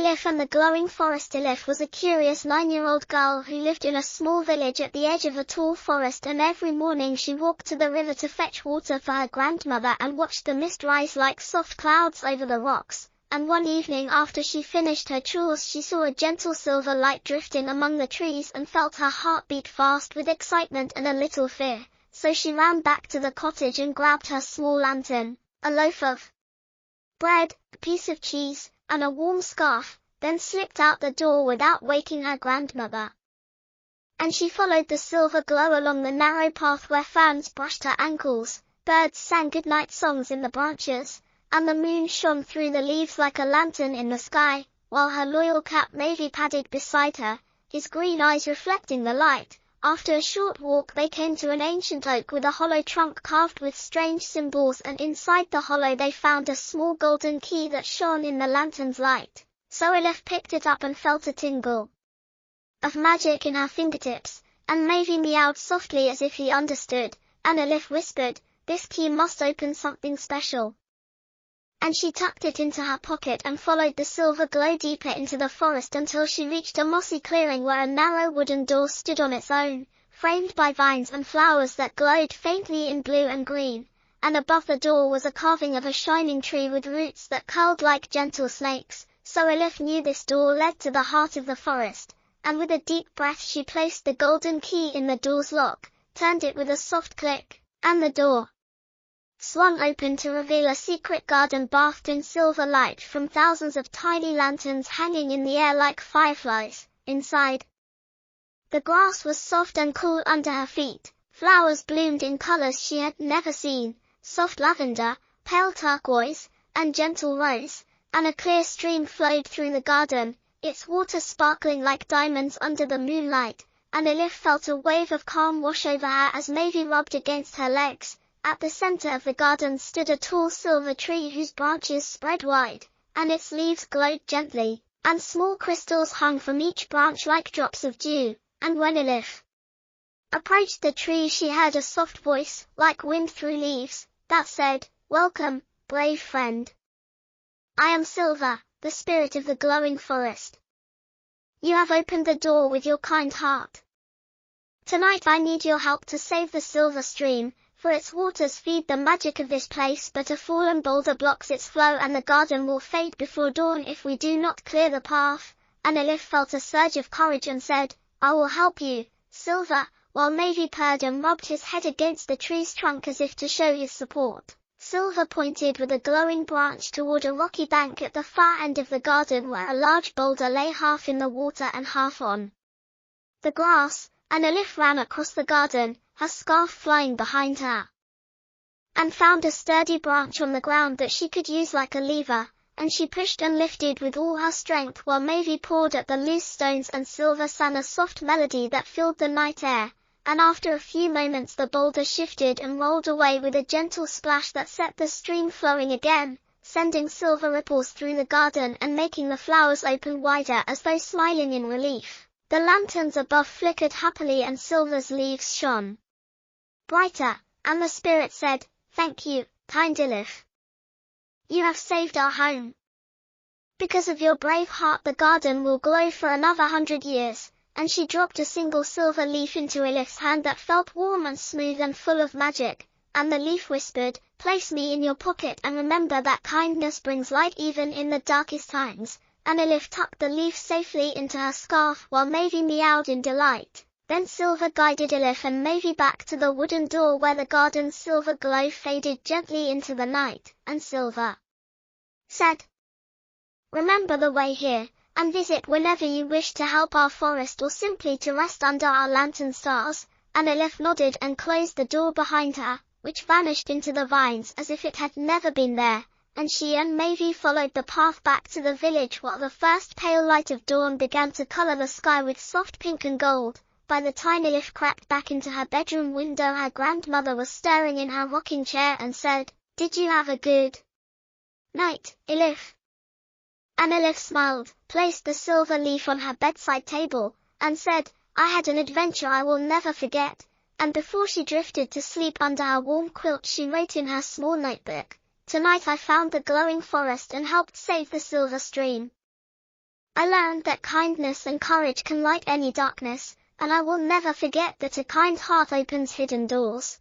Elif and the glowing forest. Elif was a curious 9-year-old girl who lived in a small village at the edge of a tall forest, and every morning she walked to the river to fetch water for her grandmother and watched the mist rise like soft clouds over the rocks. And one evening after she finished her chores, she saw a gentle silver light drifting among the trees and felt her heart beat fast with excitement and a little fear. So she ran back to the cottage and grabbed her small lantern, a loaf of bread, a piece of cheese, and a warm scarf, then slipped out the door without waking her grandmother. And she followed the silver glow along the narrow path where fans brushed her ankles, birds sang goodnight songs in the branches, and the moon shone through the leaves like a lantern in the sky, while her loyal cat Mavi padded beside her, his green eyes reflecting the light. After a short walk they came to an ancient oak with a hollow trunk carved with strange symbols, and inside the hollow they found a small golden key that shone in the lantern's light. So Elif picked it up and felt a tingle of magic in her fingertips, and Mavi meowed softly as if he understood, and Elif whispered, "This key must open something special." And she tucked it into her pocket and followed the silver glow deeper into the forest until she reached a mossy clearing where a narrow wooden door stood on its own, framed by vines and flowers that glowed faintly in blue and green, and above the door was a carving of a shining tree with roots that curled like gentle snakes. So Elif knew this door led to the heart of the forest, and with a deep breath she placed the golden key in the door's lock, turned it with a soft click, and the door swung open to reveal a secret garden bathed in silver light from thousands of tiny lanterns hanging in the air like fireflies. Inside, the grass was soft and cool under her feet, flowers bloomed in colors she had never seen, soft lavender, pale turquoise, and gentle rose, and a clear stream flowed through the garden, its water sparkling like diamonds under the moonlight, and Elif felt a wave of calm wash over her as Mavi rubbed against her legs. At the center of the garden stood a tall silver tree whose branches spread wide, and its leaves glowed gently, and small crystals hung from each branch like drops of dew. And when Elif approached the tree she heard a soft voice, like wind through leaves, that said, "Welcome, brave friend. I am Silver, the spirit of the glowing forest. You have opened the door with your kind heart. Tonight I need your help to save the silver stream, for its waters feed the magic of this place, but a fallen boulder blocks its flow and the garden will fade before dawn if we do not clear the path." And Elif felt a surge of courage and said, "I will help you, Silver," while Mavi purred and rubbed his head against the tree's trunk as if to show his support. Silver pointed with a glowing branch toward a rocky bank at the far end of the garden where a large boulder lay half in the water and half on the grass, and Elif ran across the garden, her scarf flying behind her, and found a sturdy branch on the ground that she could use like a lever, and she pushed and lifted with all her strength while Mavi pawed at the loose stones and Silver sang a soft melody that filled the night air, and after a few moments the boulder shifted and rolled away with a gentle splash that set the stream flowing again, sending silver ripples through the garden and making the flowers open wider as though smiling in relief. The lanterns above flickered happily and Silver's leaves shone brighter, and the spirit said, "Thank you, kind Elif. You have saved our home. Because of your brave heart the garden will glow for another 100 years." And she dropped a single silver leaf into Elif's hand that felt warm and smooth and full of magic, and the leaf whispered, "Place me in your pocket and remember that kindness brings light even in the darkest times." And Elif tucked the leaf safely into her scarf while Mavi meowed in delight. Then Silver guided Elif and Mavi back to the wooden door where the garden's silver glow faded gently into the night, and Silver said, "Remember the way here, and visit whenever you wish to help our forest or simply to rest under our lantern stars." And Elif nodded and closed the door behind her, which vanished into the vines as if it had never been there, and she and Mavi followed the path back to the village while the first pale light of dawn began to color the sky with soft pink and gold. By the time Elif crept back into her bedroom window her grandmother was stirring in her rocking chair and said, "Did you have a good night, Elif?" And Elif smiled, placed the silver leaf on her bedside table, and said, "I had an adventure I will never forget." And before she drifted to sleep under her warm quilt she wrote in her small notebook, "Tonight I found the glowing forest and helped save the silver stream." I learned that kindness and courage can light any darkness, and I will never forget that a kind heart opens hidden doors.